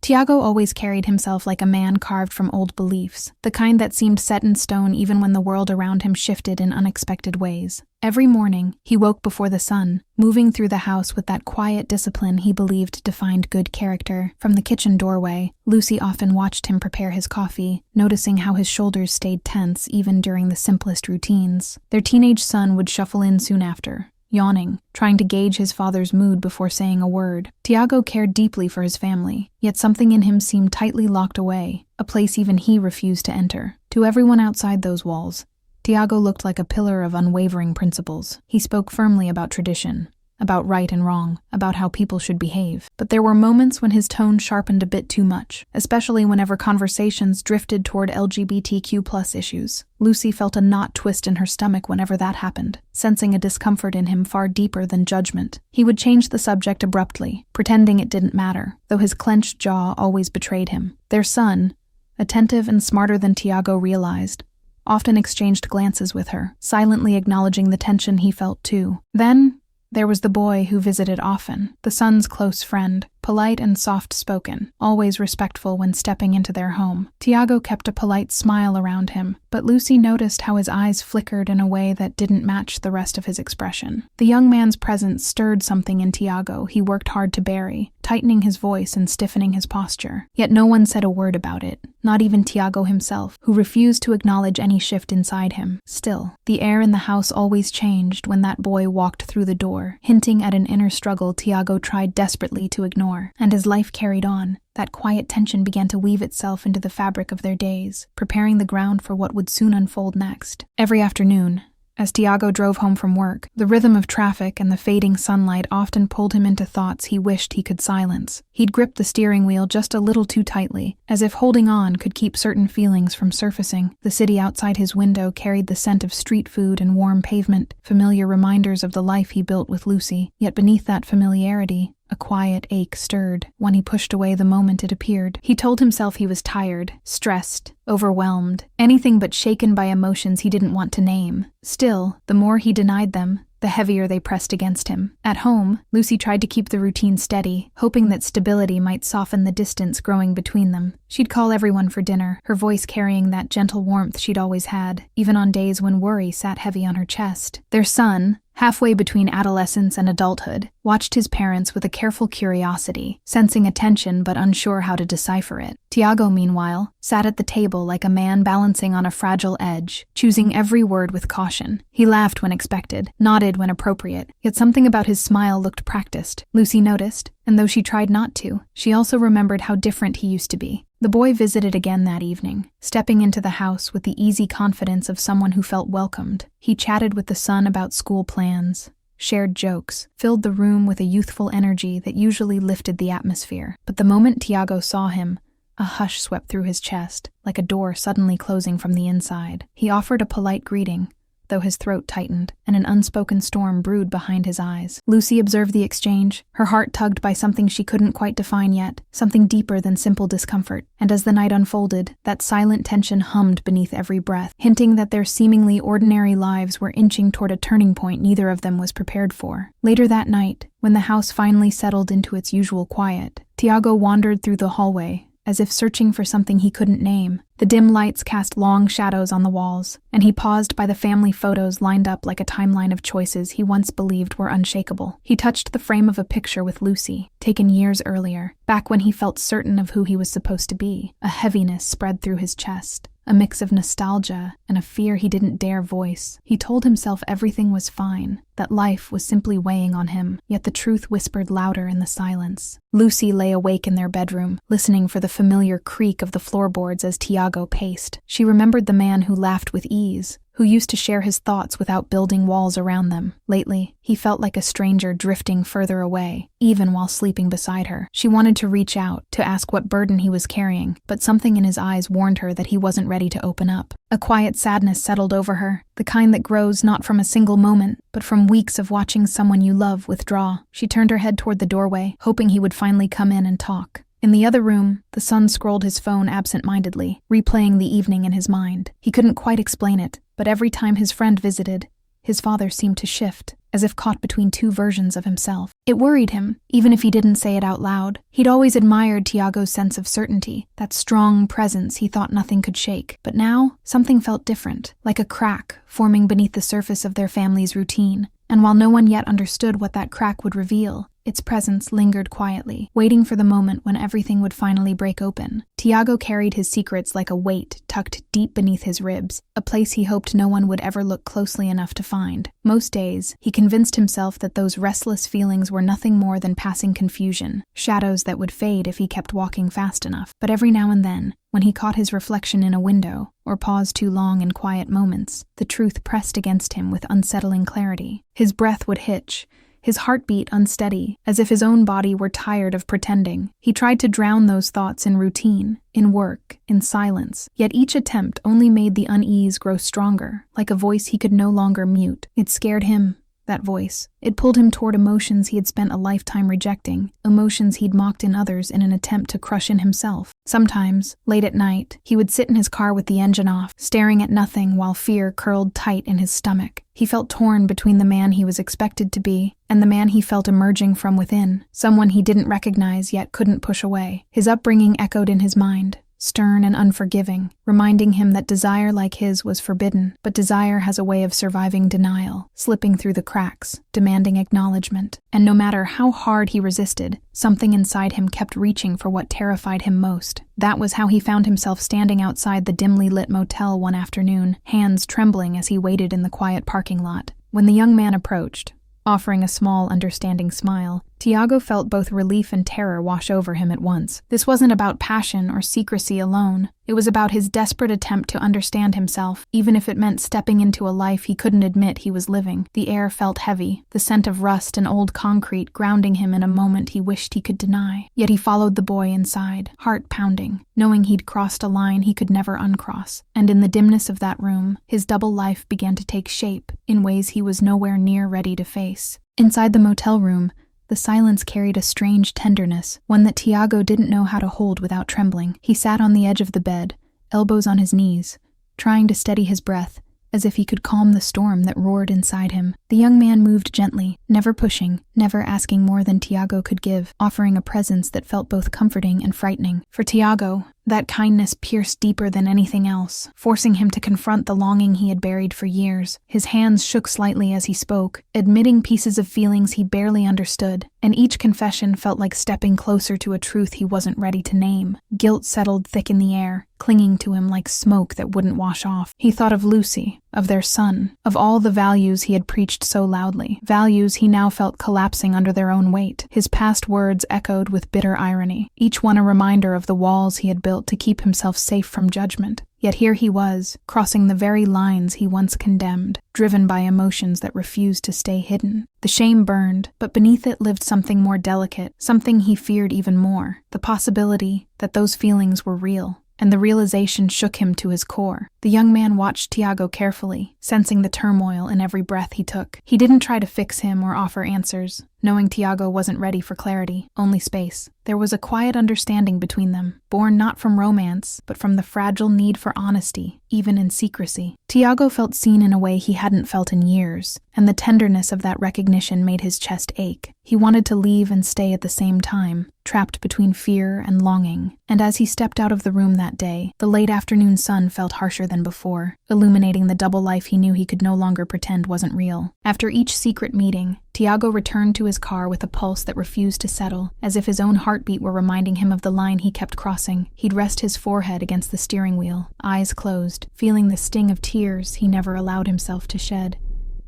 Tiago always carried himself like a man carved from old beliefs, the kind that seemed set in stone even when the world around him shifted in unexpected ways. Every morning, he woke before the sun, moving through the house with that quiet discipline he believed defined good character. From the kitchen doorway, Lucy often watched him prepare his coffee, noticing how his shoulders stayed tense even during the simplest routines. Their teenage son would shuffle in soon after, yawning, trying to gauge his father's mood before saying a word. Tiago cared deeply for his family, yet something in him seemed tightly locked away, a place even he refused to enter. To everyone outside those walls, Tiago looked like a pillar of unwavering principles. He spoke firmly about tradition, about right and wrong, about how people should behave. But there were moments when his tone sharpened a bit too much, especially whenever conversations drifted toward LGBTQ+ issues. Lucy felt a knot twist in her stomach whenever that happened, sensing a discomfort in him far deeper than judgment. He would change the subject abruptly, pretending it didn't matter, though his clenched jaw always betrayed him. Their son, attentive and smarter than Tiago realized, often exchanged glances with her, silently acknowledging the tension he felt too. Then, there was the boy who visited often, the son's close friend, polite and soft-spoken, always respectful when stepping into their home. Tiago kept a polite smile around him, but Lucy noticed how his eyes flickered in a way that didn't match the rest of his expression. The young man's presence stirred something in Tiago he worked hard to bury, tightening his voice and stiffening his posture. Yet no one said a word about it, not even Tiago himself, who refused to acknowledge any shift inside him. Still, the air in the house always changed when that boy walked through the door, hinting at an inner struggle Tiago tried desperately to ignore. And as life carried on, that quiet tension began to weave itself into the fabric of their days, preparing the ground for what would soon unfold next. Every afternoon, as Tiago drove home from work, the rhythm of traffic and the fading sunlight often pulled him into thoughts he wished he could silence. He'd grip the steering wheel just a little too tightly, as if holding on could keep certain feelings from surfacing. The city outside his window carried the scent of street food and warm pavement, familiar reminders of the life he built with Lucy. Yet beneath that familiarity, a quiet ache stirred when he pushed away the moment it appeared. He told himself he was tired, stressed, overwhelmed, anything but shaken by emotions he didn't want to name. Still, the more he denied them, the heavier they pressed against him. At home, Lucy tried to keep the routine steady, hoping that stability might soften the distance growing between them. She'd call everyone for dinner, her voice carrying that gentle warmth she'd always had, even on days when worry sat heavy on her chest. Their son, halfway between adolescence and adulthood, watched his parents with a careful curiosity, sensing a tension but unsure how to decipher it. Tiago, meanwhile, sat at the table like a man balancing on a fragile edge, choosing every word with caution. He laughed when expected, nodded when appropriate, yet something about his smile looked practiced. Lucy noticed, and though she tried not to, she also remembered how different he used to be. The boy visited again that evening, stepping into the house with the easy confidence of someone who felt welcomed. He chatted with the son about school plans, shared jokes, filled the room with a youthful energy that usually lifted the atmosphere. But the moment Tiago saw him, a hush swept through his chest, like a door suddenly closing from the inside. He offered a polite greeting, though his throat tightened, and an unspoken storm brewed behind his eyes. Lucy observed the exchange, her heart tugged by something she couldn't quite define yet, something deeper than simple discomfort. And as the night unfolded, that silent tension hummed beneath every breath, hinting that their seemingly ordinary lives were inching toward a turning point neither of them was prepared for. Later that night, when the house finally settled into its usual quiet, Tiago wandered through the hallway, as if searching for something he couldn't name. The dim lights cast long shadows on the walls, and he paused by the family photos lined up like a timeline of choices he once believed were unshakable. He touched the frame of a picture with Lucy, taken years earlier, back when he felt certain of who he was supposed to be. A heaviness spread through his chest, a mix of nostalgia and a fear he didn't dare voice. He told himself everything was fine, that life was simply weighing on him, yet the truth whispered louder in the silence. Lucy lay awake in their bedroom, listening for the familiar creak of the floorboards as Tiago paced. She remembered the man who laughed with ease, who used to share his thoughts without building walls around them. Lately, he felt like a stranger drifting further away, even while sleeping beside her. She wanted to reach out, to ask what burden he was carrying, but something in his eyes warned her that he wasn't ready to open up. A quiet sadness settled over her, the kind that grows not from a single moment, but from weeks of watching someone you love withdraw. She turned her head toward the doorway, hoping he would finally come in and talk. In the other room, the son scrolled his phone absent-mindedly, replaying the evening in his mind. He couldn't quite explain it, but every time his friend visited, his father seemed to shift, as if caught between two versions of himself. It worried him, even if he didn't say it out loud. He'd always admired Tiago's sense of certainty, that strong presence he thought nothing could shake. But now, something felt different, like a crack forming beneath the surface of their family's routine. And while no one yet understood what that crack would reveal, its presence lingered quietly, waiting for the moment when everything would finally break open. Tiago carried his secrets like a weight tucked deep beneath his ribs, a place he hoped no one would ever look closely enough to find. Most days, he convinced himself that those restless feelings were nothing more than passing confusion, shadows that would fade if he kept walking fast enough. But every now and then, when he caught his reflection in a window, or paused too long in quiet moments, the truth pressed against him with unsettling clarity. His breath would hitch, his heartbeat unsteady, as if his own body were tired of pretending. He tried to drown those thoughts in routine, in work, in silence, yet each attempt only made the unease grow stronger, like a voice he could no longer mute. It scared him, that voice. It pulled him toward emotions he had spent a lifetime rejecting, emotions he'd mocked in others in an attempt to crush in himself. Sometimes, late at night, he would sit in his car with the engine off, staring at nothing while fear curled tight in his stomach. He felt torn between the man he was expected to be and the man he felt emerging from within, someone he didn't recognize yet couldn't push away. His upbringing echoed in his mind, stern and unforgiving, reminding him that desire like his was forbidden. But desire has a way of surviving denial, slipping through the cracks, demanding acknowledgement. And no matter how hard he resisted, something inside him kept reaching for what terrified him most. That was how he found himself standing outside the dimly lit motel one afternoon, hands trembling as he waited in the quiet parking lot. When the young man approached, offering a small, understanding smile, Tiago felt both relief and terror wash over him at once. This wasn't about passion or secrecy alone. It was about his desperate attempt to understand himself, even if it meant stepping into a life he couldn't admit he was living. The air felt heavy, the scent of rust and old concrete grounding him in a moment he wished he could deny. Yet he followed the boy inside, heart pounding, knowing he'd crossed a line he could never uncross. And in the dimness of that room, his double life began to take shape in ways he was nowhere near ready to face. Inside the motel room, the silence carried a strange tenderness, one that Tiago didn't know how to hold without trembling. He sat on the edge of the bed, elbows on his knees, trying to steady his breath, as if he could calm the storm that roared inside him. The young man moved gently, never pushing, never asking more than Tiago could give, offering a presence that felt both comforting and frightening. For Tiago, that kindness pierced deeper than anything else, forcing him to confront the longing he had buried for years. His hands shook slightly as he spoke, admitting pieces of feelings he barely understood, and each confession felt like stepping closer to a truth he wasn't ready to name. Guilt settled thick in the air, clinging to him like smoke that wouldn't wash off. He thought of Lucy, of their son, of all the values he had preached so loudly, values he now felt collapsing under their own weight. His past words echoed with bitter irony, each one a reminder of the walls he had built to keep himself safe from judgment. Yet here he was, crossing the very lines he once condemned, driven by emotions that refused to stay hidden. The shame burned, but beneath it lived something more delicate, something he feared even more, the possibility that those feelings were real. And the realization shook him to his core. The young man watched Tiago carefully, sensing the turmoil in every breath he took. He didn't try to fix him or offer answers, knowing Tiago wasn't ready for clarity, only space. There was a quiet understanding between them, born not from romance, but from the fragile need for honesty, even in secrecy. Tiago felt seen in a way he hadn't felt in years, and the tenderness of that recognition made his chest ache. He wanted to leave and stay at the same time, trapped between fear and longing. And as he stepped out of the room that day, the late afternoon sun felt harsher than before, illuminating the double life he knew he could no longer pretend wasn't real. After each secret meeting, Tiago returned to his car with a pulse that refused to settle, as if his own heartbeat were reminding him of the line he kept crossing. He'd rest his forehead against the steering wheel, eyes closed, feeling the sting of tears he never allowed himself to shed.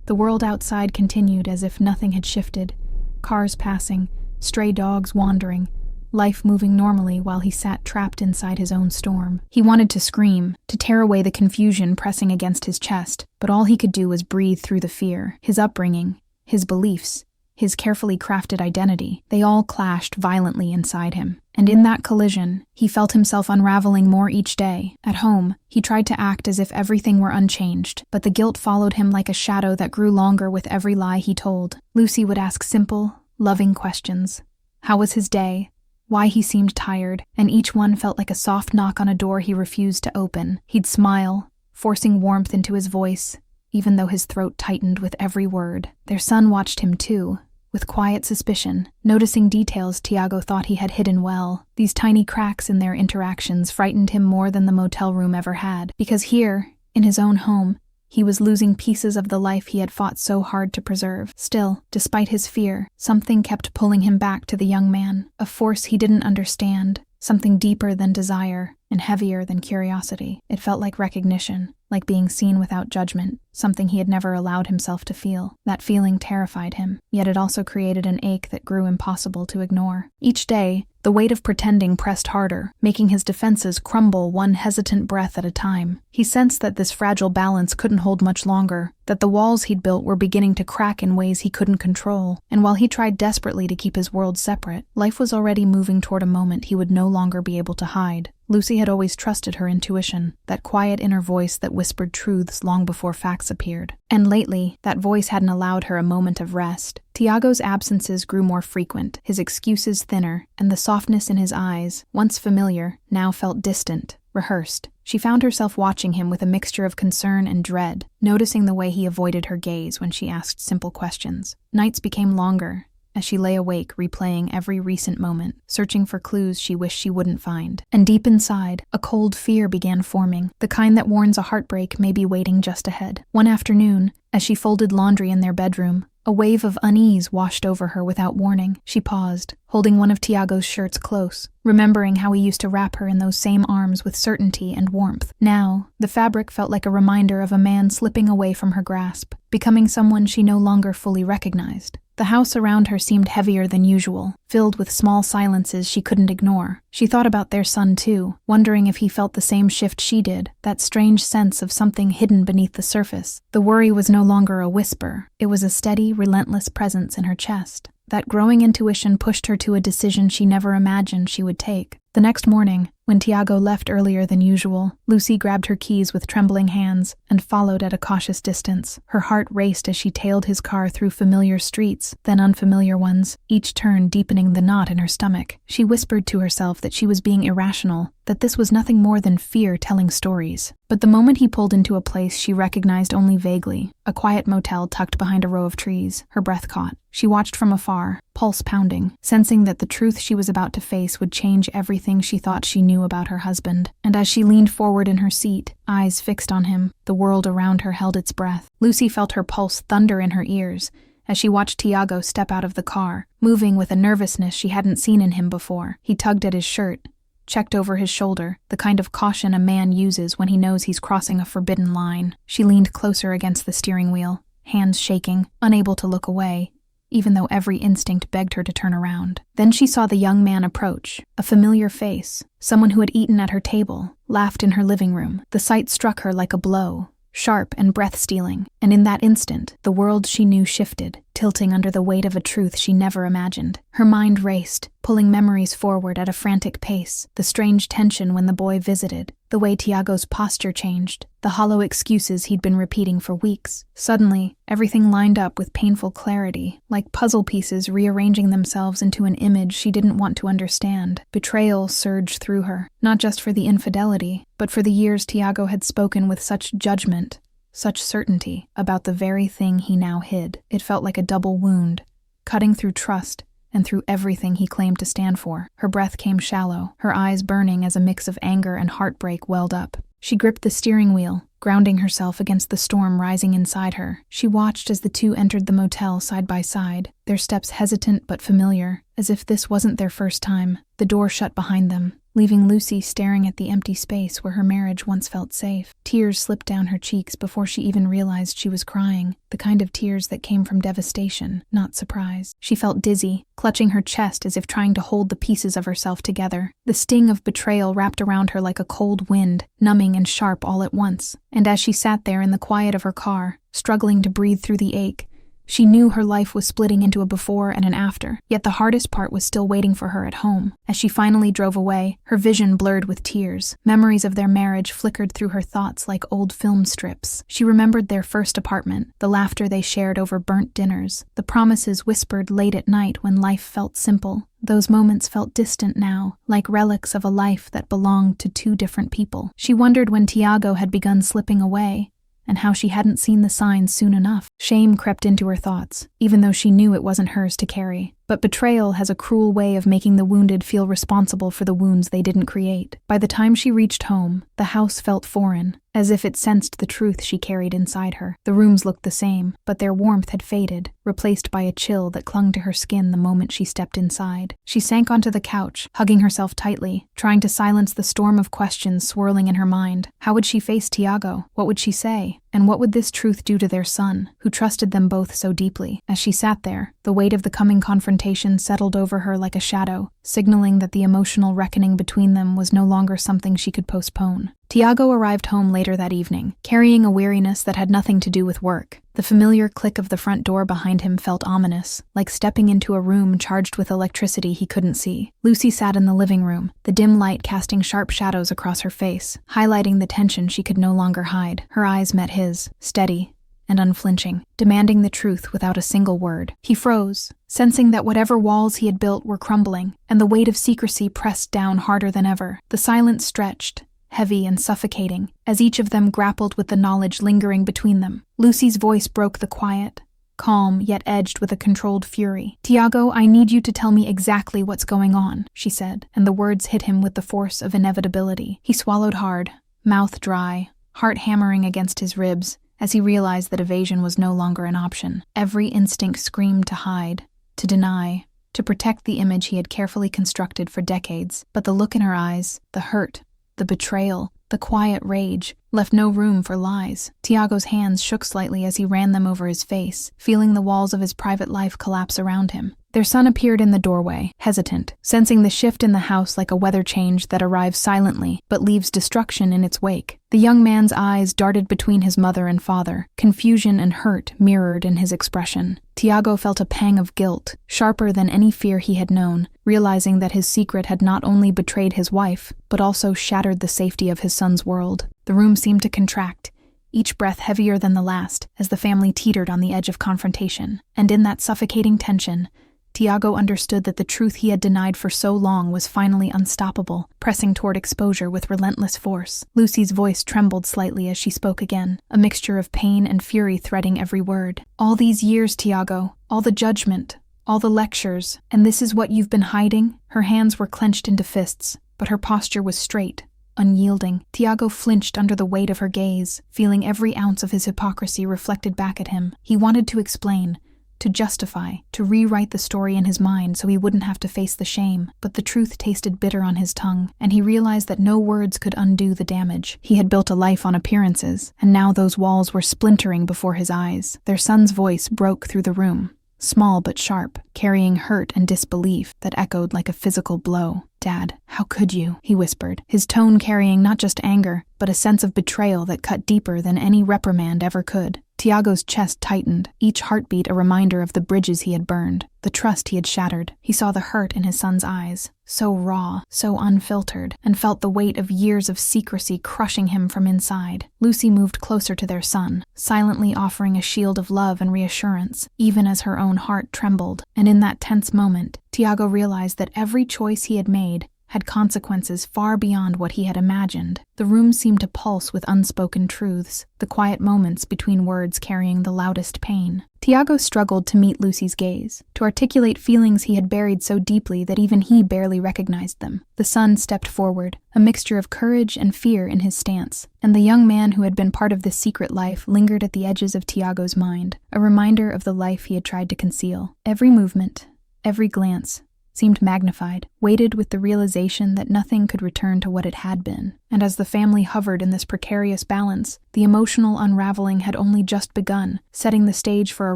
The world outside continued as if nothing had shifted. Cars passing, stray dogs wandering, life moving normally while he sat trapped inside his own storm. He wanted to scream, to tear away the confusion pressing against his chest, but all he could do was breathe through the fear. His upbringing, his beliefs, his carefully crafted identity, they all clashed violently inside him. And in that collision, he felt himself unraveling more each day. At home, he tried to act as if everything were unchanged, but the guilt followed him like a shadow that grew longer with every lie he told. Lucy would ask simple, loving questions. How was his day? Why he seemed tired? And each one felt like a soft knock on a door he refused to open. He'd smile, forcing warmth into his voice, even though his throat tightened with every word. Their son watched him too, with quiet suspicion, noticing details Tiago thought he had hidden well. These tiny cracks in their interactions frightened him more than the motel room ever had, because here, in his own home, he was losing pieces of the life he had fought so hard to preserve. Still, despite his fear, something kept pulling him back to the young man, a force he didn't understand, something deeper than desire and heavier than curiosity. It felt like recognition, like being seen without judgment, something he had never allowed himself to feel. That feeling terrified him, yet it also created an ache that grew impossible to ignore. Each day, the weight of pretending pressed harder, making his defenses crumble one hesitant breath at a time. He sensed that this fragile balance couldn't hold much longer, that the walls he'd built were beginning to crack in ways he couldn't control, and while he tried desperately to keep his world separate, life was already moving toward a moment he would no longer be able to hide. Lucy had always trusted her intuition, that quiet inner voice that whispered truths long before facts appeared. And lately, that voice hadn't allowed her a moment of rest. Tiago's absences grew more frequent, his excuses thinner, and the softness in his eyes, once familiar, now felt distant, rehearsed. She found herself watching him with a mixture of concern and dread, noticing the way he avoided her gaze when she asked simple questions. Nights became longer, as she lay awake replaying every recent moment, searching for clues she wished she wouldn't find. And deep inside, a cold fear began forming, the kind that warns a heartbreak may be waiting just ahead. One afternoon, as she folded laundry in their bedroom, a wave of unease washed over her without warning. She paused, holding one of Tiago's shirts close, remembering how he used to wrap her in those same arms with certainty and warmth. Now, the fabric felt like a reminder of a man slipping away from her grasp, becoming someone she no longer fully recognized. The house around her seemed heavier than usual, filled with small silences she couldn't ignore. She thought about their son too, wondering if he felt the same shift she did, that strange sense of something hidden beneath the surface. The worry was no longer a whisper, it was a steady, relentless presence in her chest. That growing intuition pushed her to a decision she never imagined she would take. The next morning, when Tiago left earlier than usual, Lucy grabbed her keys with trembling hands and followed at a cautious distance. Her heart raced as she tailed his car through familiar streets, then unfamiliar ones, each turn deepening the knot in her stomach. She whispered to herself that she was being irrational, that this was nothing more than fear telling stories. But the moment he pulled into a place she recognized only vaguely, a quiet motel tucked behind a row of trees, her breath caught. She watched from afar, pulse pounding, sensing that the truth she was about to face would change everything she thought she knew about her husband. And as she leaned forward in her seat, eyes fixed on him, the world around her held its breath. Lucy felt her pulse thunder in her ears as she watched Tiago step out of the car, moving with a nervousness she hadn't seen in him before. He tugged at his shirt, checked over his shoulder, the kind of caution a man uses when he knows he's crossing a forbidden line. She leaned closer against the steering wheel, hands shaking, unable to look away, even though every instinct begged her to turn around. Then she saw the young man approach, a familiar face, someone who had eaten at her table, laughed in her living room. The sight struck her like a blow, sharp and breath-stealing, and in that instant, the world she knew shifted, tilting under the weight of a truth she never imagined. Her mind raced, pulling memories forward at a frantic pace, the strange tension when the boy visited, the way Tiago's posture changed, the hollow excuses he'd been repeating for weeks. Suddenly, everything lined up with painful clarity, like puzzle pieces rearranging themselves into an image she didn't want to understand. Betrayal surged through her, not just for the infidelity, but for the years Tiago had spoken with such judgment, such certainty, about the very thing he now hid. It felt like a double wound, cutting through trust and through everything he claimed to stand for. Her breath came shallow, her eyes burning as a mix of anger and heartbreak welled up. She gripped the steering wheel, grounding herself against the storm rising inside her. She watched as the two entered the motel side by side, their steps hesitant but familiar, as if this wasn't their first time. The door shut behind them, leaving Lucy staring at the empty space where her marriage once felt safe. Tears slipped down her cheeks before she even realized she was crying, the kind of tears that came from devastation, not surprise. She felt dizzy, clutching her chest as if trying to hold the pieces of herself together. The sting of betrayal wrapped around her like a cold wind, numbing and sharp all at once. And as she sat there in the quiet of her car, struggling to breathe through the ache, she knew her life was splitting into a before and an after, yet the hardest part was still waiting for her at home. As she finally drove away, her vision blurred with tears. Memories of their marriage flickered through her thoughts like old film strips. She remembered their first apartment, the laughter they shared over burnt dinners, the promises whispered late at night when life felt simple. Those moments felt distant now, like relics of a life that belonged to two different people. She wondered when Tiago had begun slipping away, and how she hadn't seen the signs soon enough. Shame crept into her thoughts, even though she knew it wasn't hers to carry. But betrayal has a cruel way of making the wounded feel responsible for the wounds they didn't create. By the time she reached home, the house felt foreign, as if it sensed the truth she carried inside her. The rooms looked the same, but their warmth had faded, replaced by a chill that clung to her skin the moment she stepped inside. She sank onto the couch, hugging herself tightly, trying to silence the storm of questions swirling in her mind. How would she face Tiago? What would she say? And what would this truth do to their son, who trusted them both so deeply? As she sat there, the weight of the coming confrontation settled over her like a shadow, signaling that the emotional reckoning between them was no longer something she could postpone. Tiago arrived home later that evening, carrying a weariness that had nothing to do with work. The familiar click of the front door behind him felt ominous, like stepping into a room charged with electricity he couldn't see. Lucy sat in the living room, the dim light casting sharp shadows across her face, highlighting the tension she could no longer hide. Her eyes met his, steady and unflinching, demanding the truth without a single word. He froze, sensing that whatever walls he had built were crumbling, and the weight of secrecy pressed down harder than ever. The silence stretched, heavy and suffocating, as each of them grappled with the knowledge lingering between them. Lucy's voice broke the quiet, calm yet edged with a controlled fury. "Tiago, I need you to tell me exactly what's going on," she said, and the words hit him with the force of inevitability. He swallowed hard, mouth dry, heart hammering against his ribs, as he realized that evasion was no longer an option. Every instinct screamed to hide, to deny, to protect the image he had carefully constructed for decades. But the look in her eyes, the hurt, the betrayal, the quiet rage, left no room for lies. Tiago's hands shook slightly as he ran them over his face, feeling the walls of his private life collapse around him. Their son appeared in the doorway, hesitant, sensing the shift in the house like a weather change that arrives silently but leaves destruction in its wake. The young man's eyes darted between his mother and father, confusion and hurt mirrored in his expression. Tiago felt a pang of guilt, sharper than any fear he had known, realizing that his secret had not only betrayed his wife, but also shattered the safety of his son's world. The room seemed to contract, each breath heavier than the last, as the family teetered on the edge of confrontation. And in that suffocating tension, Tiago understood that the truth he had denied for so long was finally unstoppable, pressing toward exposure with relentless force. Lucy's voice trembled slightly as she spoke again, a mixture of pain and fury threading every word. "All these years, Tiago, all the judgment, all the lectures, and this is what you've been hiding?" Her hands were clenched into fists, but her posture was straight, unyielding. Tiago flinched under the weight of her gaze, feeling every ounce of his hypocrisy reflected back at him. He wanted to explain, to justify, to rewrite the story in his mind so he wouldn't have to face the shame. But the truth tasted bitter on his tongue, and he realized that no words could undo the damage. He had built a life on appearances, and now those walls were splintering before his eyes. Their son's voice broke through the room, small but sharp, carrying hurt and disbelief that echoed like a physical blow. "Dad, how could you?" he whispered, his tone carrying not just anger, but a sense of betrayal that cut deeper than any reprimand ever could. Tiago's chest tightened, each heartbeat a reminder of the bridges he had burned, the trust he had shattered. He saw the hurt in his son's eyes, so raw, so unfiltered, and felt the weight of years of secrecy crushing him from inside. Lucy moved closer to their son, silently offering a shield of love and reassurance, even as her own heart trembled. And in that tense moment, Tiago realized that every choice he had made had consequences far beyond what he had imagined. The room seemed to pulse with unspoken truths, the quiet moments between words carrying the loudest pain. Tiago struggled to meet Lucy's gaze, to articulate feelings he had buried so deeply that even he barely recognized them. The son stepped forward, a mixture of courage and fear in his stance, and the young man who had been part of this secret life lingered at the edges of Tiago's mind, a reminder of the life he had tried to conceal. Every movement, every glance, seemed magnified, weighted with the realization that nothing could return to what it had been. And as the family hovered in this precarious balance, the emotional unraveling had only just begun, setting the stage for a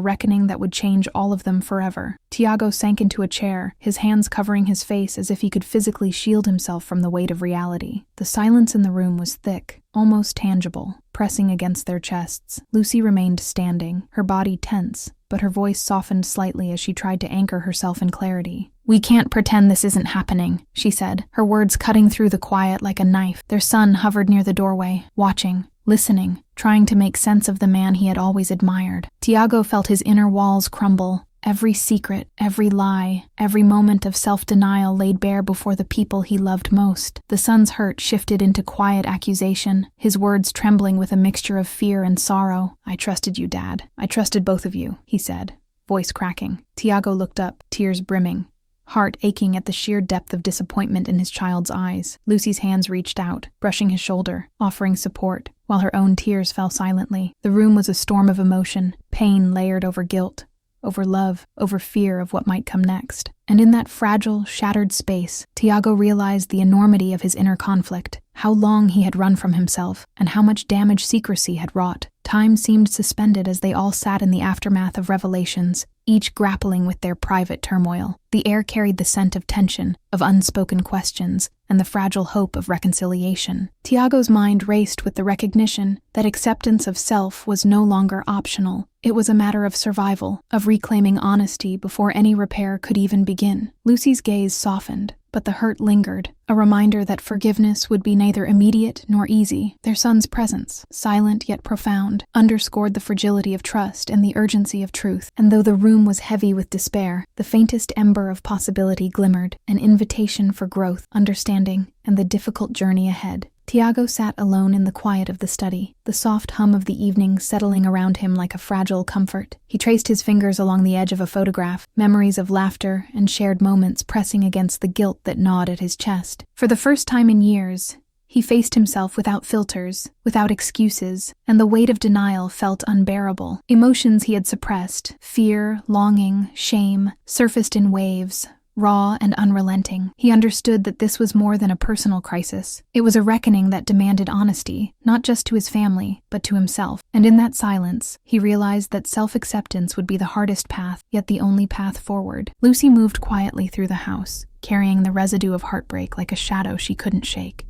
reckoning that would change all of them forever. Tiago sank into a chair, his hands covering his face as if he could physically shield himself from the weight of reality. The silence in the room was thick, almost tangible, pressing against their chests. Lucy remained standing, her body tense, but her voice softened slightly as she tried to anchor herself in clarity. "We can't pretend this isn't happening," she said, her words cutting through the quiet like a knife. Their son hovered near the doorway, watching, listening, trying to make sense of the man he had always admired. Tiago felt his inner walls crumble, Every secret, every lie, every moment of self-denial laid bare before the people he loved most. The son's hurt shifted into quiet accusation, his words trembling with a mixture of fear and sorrow. "I trusted you, Dad. I trusted both of you," he said, voice cracking. Tiago looked up, tears brimming, heart aching at the sheer depth of disappointment in his child's eyes. Lucy's hands reached out, brushing his shoulder, offering support, while her own tears fell silently. The room was a storm of emotion, pain layered over guilt, over love, over fear of what might come next. And in that fragile, shattered space, Tiago realized the enormity of his inner conflict, how long he had run from himself, and how much damage secrecy had wrought. Time seemed suspended as they all sat in the aftermath of revelations, each grappling with their private turmoil. The air carried the scent of tension, of unspoken questions, and the fragile hope of reconciliation. Tiago's mind raced with the recognition that acceptance of self was no longer optional. It was a matter of survival, of reclaiming honesty before any repair could even begin. Lucy's gaze softened, but the hurt lingered, a reminder that forgiveness would be neither immediate nor easy. Their son's presence, silent yet profound, underscored the fragility of trust and the urgency of truth. And though the room was heavy with despair, the faintest ember of possibility glimmered, an invitation for growth, understanding, and the difficult journey ahead. Tiago sat alone in the quiet of the study, the soft hum of the evening settling around him like a fragile comfort. He traced his fingers along the edge of a photograph, memories of laughter and shared moments pressing against the guilt that gnawed at his chest. For the first time in years, he faced himself without filters, without excuses, and the weight of denial felt unbearable. Emotions he had suppressed, fear, longing, shame, surfaced in waves, raw and unrelenting. He understood that this was more than a personal crisis. It was a reckoning that demanded honesty, not just to his family, but to himself. And in that silence, he realized that self-acceptance would be the hardest path, yet the only path forward. Lucy moved quietly through the house, carrying the residue of heartbreak like a shadow she couldn't shake.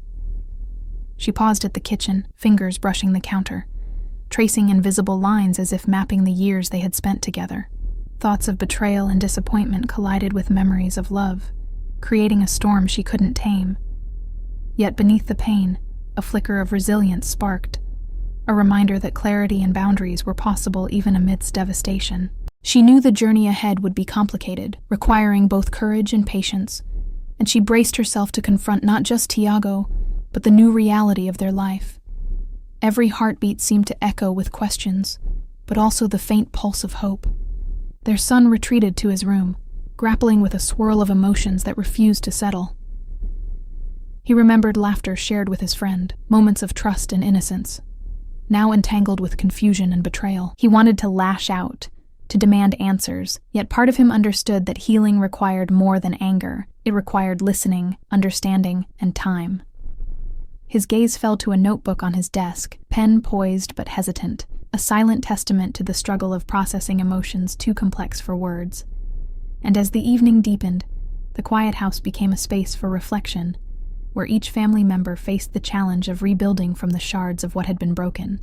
She paused at the kitchen, fingers brushing the counter, tracing invisible lines as if mapping the years they had spent together. Thoughts of betrayal and disappointment collided with memories of love, creating a storm she couldn't tame. Yet beneath the pain, a flicker of resilience sparked, a reminder that clarity and boundaries were possible even amidst devastation. She knew the journey ahead would be complicated, requiring both courage and patience, and she braced herself to confront not just Tiago, but the new reality of their life. Every heartbeat seemed to echo with questions, but also the faint pulse of hope. Their son retreated to his room, grappling with a swirl of emotions that refused to settle. He remembered laughter shared with his friend, moments of trust and innocence, now entangled with confusion and betrayal. He wanted to lash out, to demand answers, yet part of him understood that healing required more than anger. It required listening, understanding, and time. His gaze fell to a notebook on his desk, pen poised but hesitant, a silent testament to the struggle of processing emotions too complex for words. And as the evening deepened, the quiet house became a space for reflection, where each family member faced the challenge of rebuilding from the shards of what had been broken.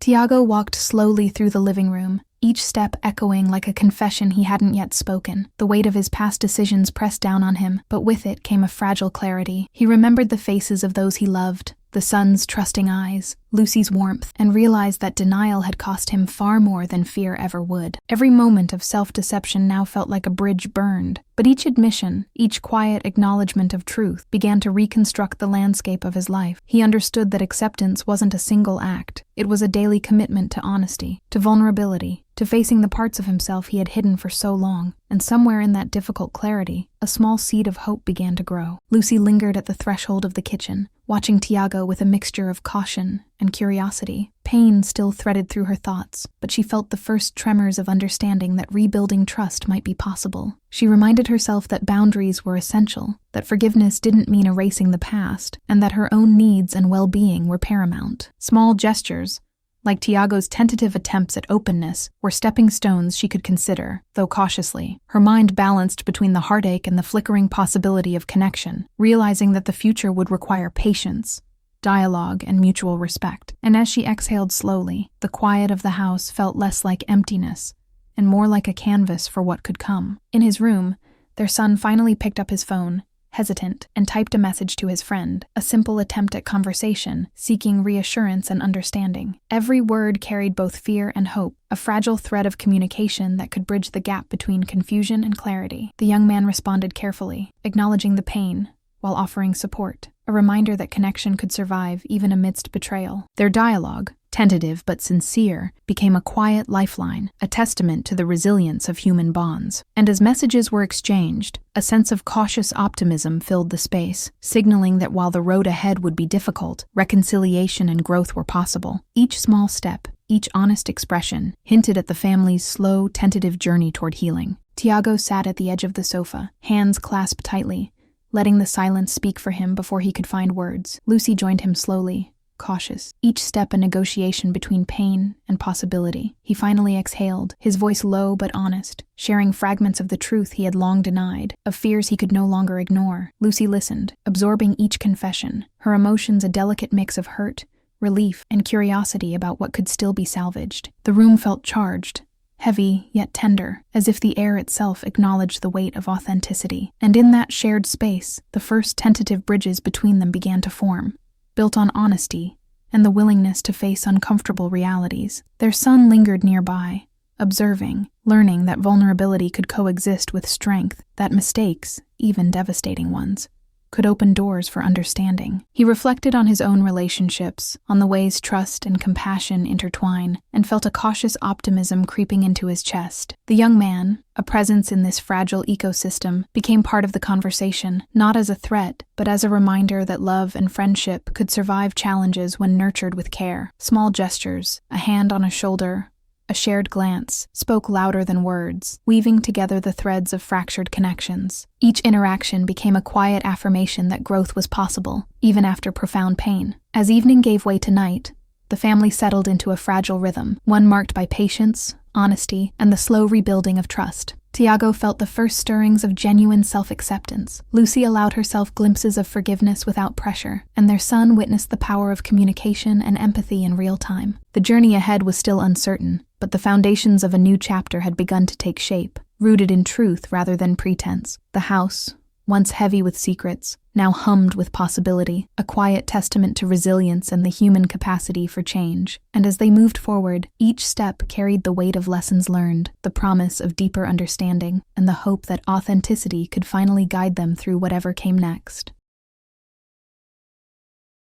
Tiago walked slowly through the living room, each step echoing like a confession he hadn't yet spoken. The weight of his past decisions pressed down on him, but with it came a fragile clarity. He remembered the faces of those he loved, the son's trusting eyes, Lucy's warmth, and realized that denial had cost him far more than fear ever would. Every moment of self-deception now felt like a bridge burned, but each admission, each quiet acknowledgement of truth, began to reconstruct the landscape of his life. He understood that acceptance wasn't a single act. It was a daily commitment to honesty, to vulnerability, to facing the parts of himself he had hidden for so long. And somewhere in that difficult clarity, a small seed of hope began to grow. Lucy lingered at the threshold of the kitchen, watching Tiago with a mixture of caution and curiosity. Pain still threaded through her thoughts, but she felt the first tremors of understanding that rebuilding trust might be possible. She reminded herself that boundaries were essential, that forgiveness didn't mean erasing the past, and that her own needs and well-being were paramount. Small gestures, like Tiago's tentative attempts at openness, were stepping stones she could consider, though cautiously. Her mind balanced between the heartache and the flickering possibility of connection, realizing that the future would require patience, dialogue, and mutual respect. And as she exhaled slowly, the quiet of the house felt less like emptiness and more like a canvas for what could come. In his room, their son finally picked up his phone, hesitant, and typed a message to his friend, a simple attempt at conversation, seeking reassurance and understanding. Every word carried both fear and hope, a fragile thread of communication that could bridge the gap between confusion and clarity. The young man responded carefully, acknowledging the pain, while offering support, a reminder that connection could survive even amidst betrayal. Their dialogue, tentative but sincere, became a quiet lifeline, a testament to the resilience of human bonds. And as messages were exchanged, a sense of cautious optimism filled the space, signaling that while the road ahead would be difficult, reconciliation and growth were possible. Each small step, each honest expression, hinted at the family's slow, tentative journey toward healing. Tiago sat at the edge of the sofa, hands clasped tightly, letting the silence speak for him before he could find words. Lucy joined him slowly, cautious, each step a negotiation between pain and possibility. He finally exhaled, his voice low but honest, sharing fragments of the truth he had long denied, of fears he could no longer ignore. Lucy listened, absorbing each confession, her emotions a delicate mix of hurt, relief, and curiosity about what could still be salvaged. The room felt charged, heavy yet tender, as if the air itself acknowledged the weight of authenticity. And in that shared space, the first tentative bridges between them began to form, built on honesty and the willingness to face uncomfortable realities. Their son lingered nearby, observing, learning that vulnerability could coexist with strength, that mistakes, even devastating ones, could open doors for understanding. He reflected on his own relationships, on the ways trust and compassion intertwine, and felt a cautious optimism creeping into his chest. The young man, a presence in this fragile ecosystem, became part of the conversation, not as a threat, but as a reminder that love and friendship could survive challenges when nurtured with care. Small gestures, a hand on a shoulder, a shared glance, spoke louder than words, weaving together the threads of fractured connections. Each interaction became a quiet affirmation that growth was possible, even after profound pain. As evening gave way to night, the family settled into a fragile rhythm, one marked by patience, honesty, and the slow rebuilding of trust. Tiago felt the first stirrings of genuine self-acceptance. Lucy allowed herself glimpses of forgiveness without pressure, and their son witnessed the power of communication and empathy in real time. The journey ahead was still uncertain, but the foundations of a new chapter had begun to take shape, rooted in truth rather than pretense. The house, once heavy with secrets, now hummed with possibility, a quiet testament to resilience and the human capacity for change. And as they moved forward, each step carried the weight of lessons learned, the promise of deeper understanding, and the hope that authenticity could finally guide them through whatever came next.